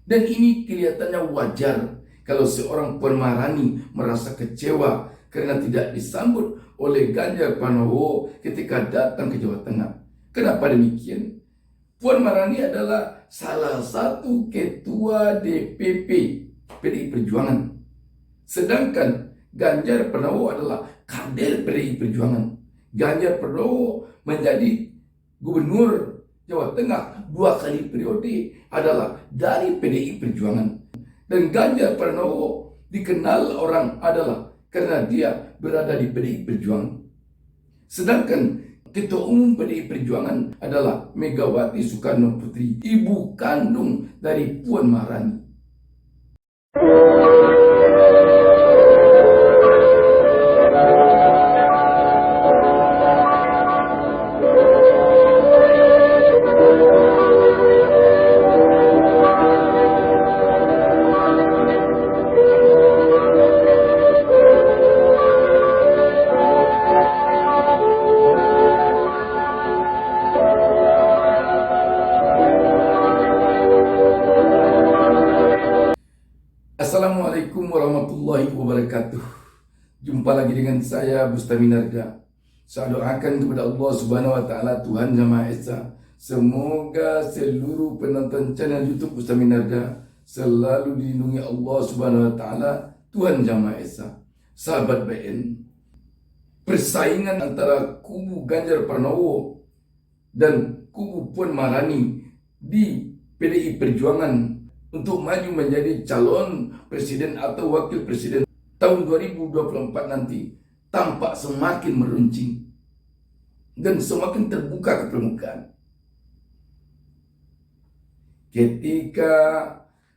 Dan ini kelihatannya wajar kalau seorang Puan Maharani merasa kecewa karena tidak disambut oleh Ganjar Pranowo ketika datang ke Jawa Tengah. Kenapa demikian? Puan Maharani adalah salah satu ketua DPP PDI Perjuangan. Sedangkan Ganjar Pranowo adalah kader PDI Perjuangan. Ganjar Pranowo menjadi gubernur Jawa Tengah 2 kali periode adalah dari PDI Perjuangan. Dan Ganjar Pranowo dikenal orang adalah karena dia berada di PDI Perjuangan. Sedangkan Ketua Umum PDI Perjuangan adalah Megawati Soekarno Putri, ibu kandung dari Puan Maharani. Assalamualaikum warahmatullahi wabarakatuh. Jumpa lagi dengan saya Bustami Narda. Saya doakan kepada Allah Subhanahu wa taala, Tuhan Yang Maha Esa, semoga seluruh penonton channel YouTube Bustami Narda selalu dilindungi Allah Subhanahu wa taala, Tuhan Yang Maha Esa. Sahabat BN, persaingan antara kubu Ganjar Pranowo dan kubu Puan Maharani di PDI Perjuangan untuk maju menjadi calon presiden atau wakil presiden tahun 2024 nanti tampak semakin meruncing dan semakin terbuka ke permukaan. Ketika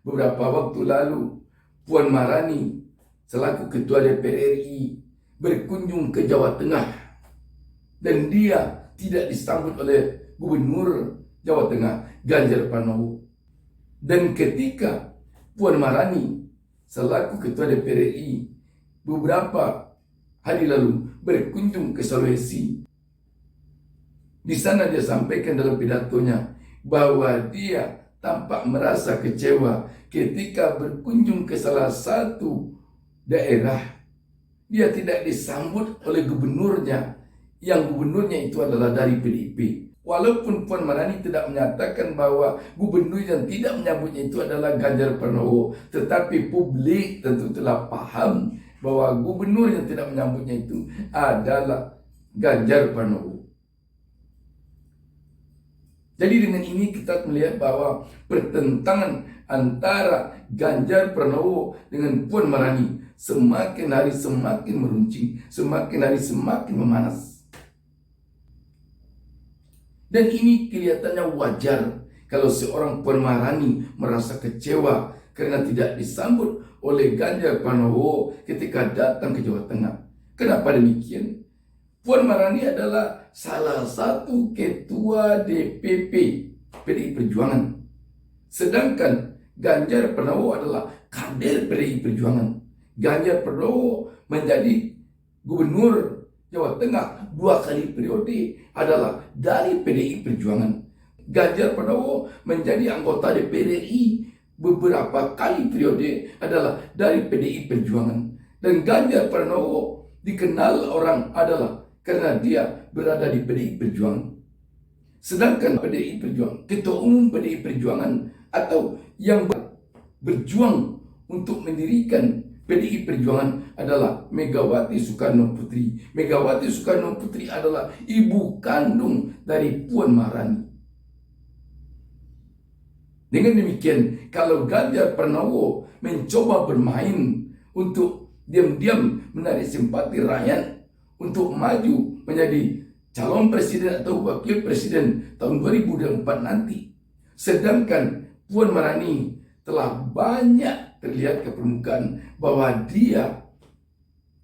beberapa waktu lalu Puan Maharani selaku Ketua DPR RI berkunjung ke Jawa Tengah dan dia tidak disambut oleh Gubernur Jawa Tengah Ganjar Pranowo. Dan ketika Puan Maharani selaku Ketua DPR RI beberapa hari lalu berkunjung ke Sulawesi, di sana dia sampaikan dalam pidatonya bahwa dia tampak merasa kecewa ketika berkunjung ke salah satu daerah. Dia tidak disambut oleh gubernurnya, yang gubernurnya itu adalah dari PDIP. Walaupun Puan Maharani tidak menyatakan bahwa gubernur yang tidak menyambutnya itu adalah Ganjar Pranowo, tetapi publik tentu telah paham bahwa gubernur yang tidak menyambutnya itu adalah Ganjar Pranowo. Jadi dengan ini kita melihat bahwa pertentangan antara Ganjar Pranowo dengan Puan Maharani semakin hari semakin meruncing, semakin hari semakin memanas. Dan ini kelihatannya wajar kalau seorang Puan Maharani merasa kecewa karena tidak disambut oleh Ganjar Pranowo ketika datang ke Jawa Tengah. Kenapa demikian? Puan Maharani adalah salah satu ketua DPP PDI Perjuangan. Sedangkan Ganjar Pranowo adalah kader PDI Perjuangan. Ganjar Pranowo menjadi gubernur Jawa Tengah 2 kali periode adalah dari PDI Perjuangan. Ganjar Pranowo menjadi anggota DPR RI beberapa kali periode adalah dari PDI Perjuangan. Dan Ganjar Pranowo dikenal orang adalah karena dia berada di PDI Perjuangan. Sedangkan PDI Perjuangan, Ketua Umum PDI Perjuangan atau yang berjuang untuk mendirikan PDI Perjuangan adalah Megawati Soekarno Putri. Megawati Soekarno Putri adalah ibu kandung dari Puan Maharani. Dengan demikian, kalau Ganjar Pranowo mencoba bermain untuk diam-diam menarik simpati rakyat untuk maju menjadi calon presiden atau wakil presiden tahun 2024 nanti, sedangkan Puan Maharani telah banyak terlihat ke permukaan bahwa dia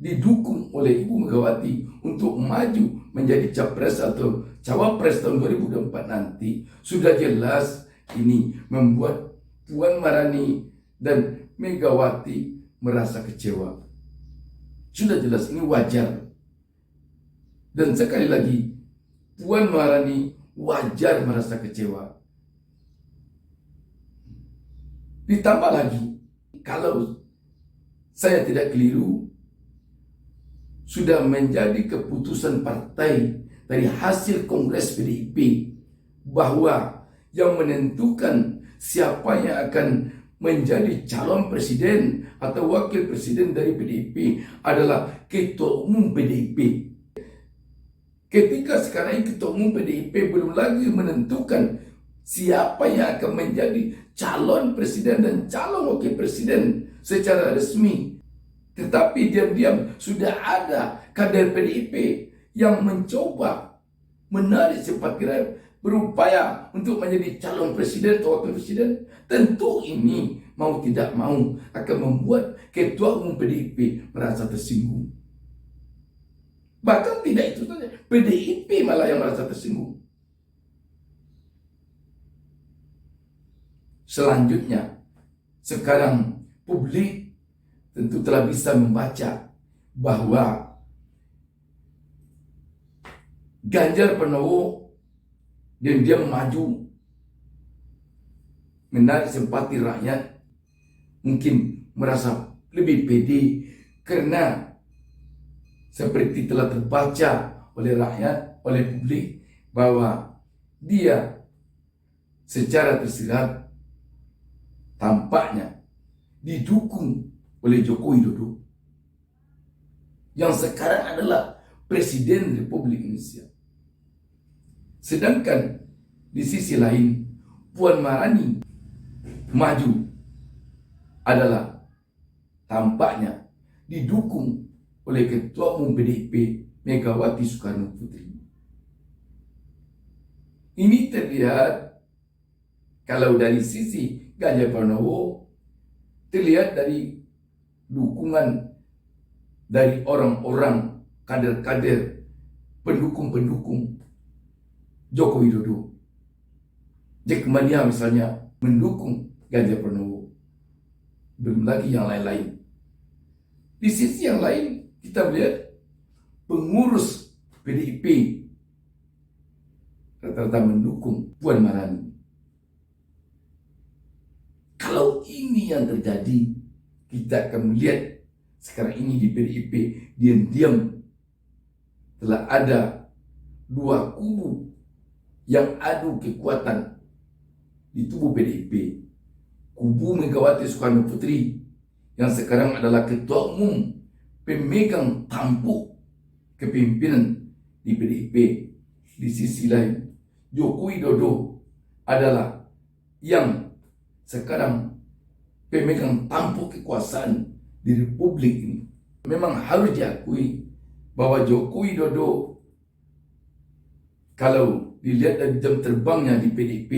didukung oleh Ibu Megawati untuk maju menjadi capres atau cawapres tahun 2024 nanti, sudah jelas ini membuat Puan Maharani dan Megawati merasa kecewa. Sudah jelas ini wajar. Dan sekali lagi, Puan Maharani wajar merasa kecewa. Ditambah lagi, kalau saya tidak keliru, sudah menjadi keputusan partai dari hasil Kongres PDIP bahwa yang menentukan siapa yang akan menjadi calon presiden atau wakil presiden dari PDIP adalah Ketua Umum PDIP. Ketika sekarang ini Ketua Umum PDIP belum lagi menentukan siapa yang akan menjadi calon presiden dan calon wakil presiden secara resmi, tetapi diam-diam sudah ada kader PDIP yang mencoba menarik simpati rakyat, berupaya untuk menjadi calon presiden atau wakil presiden. Tentu ini mau tidak mau akan membuat Ketua Umum PDIP merasa tersinggung. Bahkan tidak itu saja, PDIP malah yang merasa tersinggung. Selanjutnya, sekarang publik tentu telah bisa membaca bahwa Ganjar Pranowo dan dia maju menarik simpati rakyat, mungkin merasa lebih pede karena seperti telah terbaca oleh rakyat, oleh publik, bahwa dia secara tersirat tampaknya didukung oleh Joko Widodo yang sekarang adalah Presiden Republik Indonesia. Sedangkan di sisi lain, Puan Maharani maju adalah tampaknya didukung oleh Ketua Umum PDIP Megawati Soekarno Putri. Ini terlihat kalau dari sisi Ganjar Pranowo, terlihat dari dukungan dari orang-orang kader-kader pendukung-pendukung Joko Widodo. Jack Mania misalnya mendukung Ganjar Pranowo. Belum lagi yang lain-lain. Di sisi yang lain kita melihat pengurus PDIP rata-rata mendukung Puan Maharani. Kalau ini yang terjadi, kita akan melihat sekarang ini di PDIP diam-diam telah ada dua kubu yang adu kekuatan di tubuh PDIP. Kubu Megawati Soekarno Putri yang sekarang adalah Ketua Umum pemegang tampuk kepimpinan di PDIP. Di sisi lain, Joko Widodo adalah yang sekarang pemegang tampuk kekuasaan di Republik ini. Memang harus diakui bahwa Joko Widodo, kalau dilihat dari jam terbangnya di PDIP,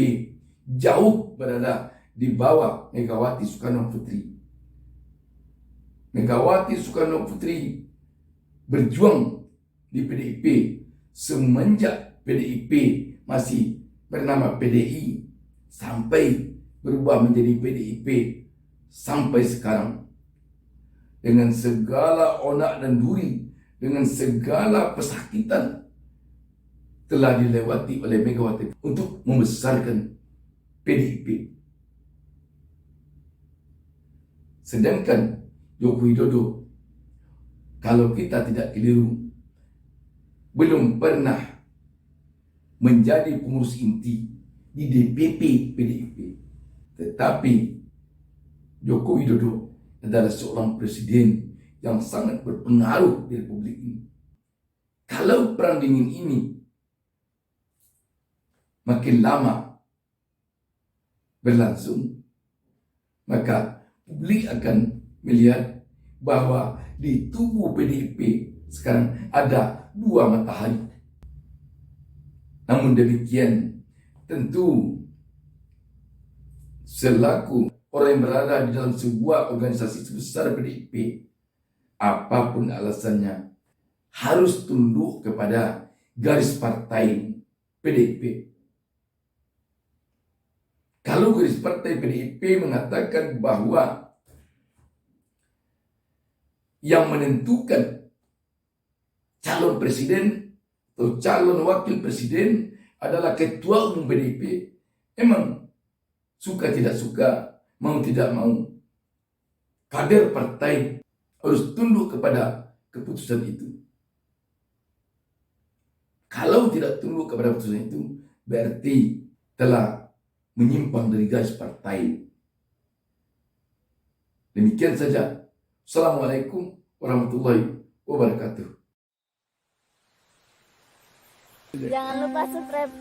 jauh berada di bawah Megawati Soekarno Putri. Megawati Soekarno Putri berjuang di PDIP semenjak PDIP masih bernama PDI sampai berubah menjadi PDIP sampai sekarang, dengan segala onak dan duri, dengan segala pesakitan telah dilewati oleh Megawati untuk membesarkan PDIP. Sedangkan Joko Widodo, kalau kita tidak keliru, belum pernah menjadi pengurus inti di DPP PDIP. Tetapi Joko Widodo adalah seorang presiden yang sangat berpengaruh di Republik ini. Kalau perang dingin ini makin lama berlangsung, maka publik akan melihat bahwa di tubuh PDIP sekarang ada dua matahari. Namun demikian, tentu selaku orang yang berada di dalam sebuah organisasi sebesar PDIP, apapun alasannya, harus tunduk kepada garis partai PDIP. Kalau garis partai PDIP mengatakan bahwa yang menentukan calon presiden atau calon wakil presiden adalah Ketua Umum PDIP, emang suka tidak suka mau tidak mau, kader partai harus tunduk kepada keputusan itu. Kalau tidak tunduk kepada keputusan itu, berarti telah menyimpang dari garis partai. Demikian saja. Assalamualaikum warahmatullahi wabarakatuh. Jangan lupa subscribe.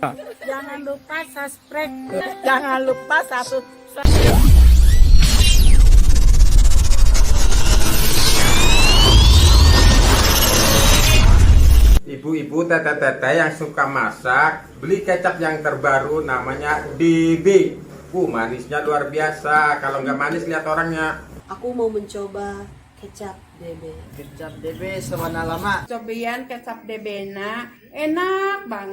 Jangan lupa subscribe. Jangan lupa subscribe. Ibu-ibu, tete-tete yang suka masak, beli kecap yang terbaru namanya DB. Manisnya luar biasa. Kalau nggak manis lihat orangnya. Aku mau mencoba kecap DB. Kecap DB semana lama. Cobain kecap DB enak banget.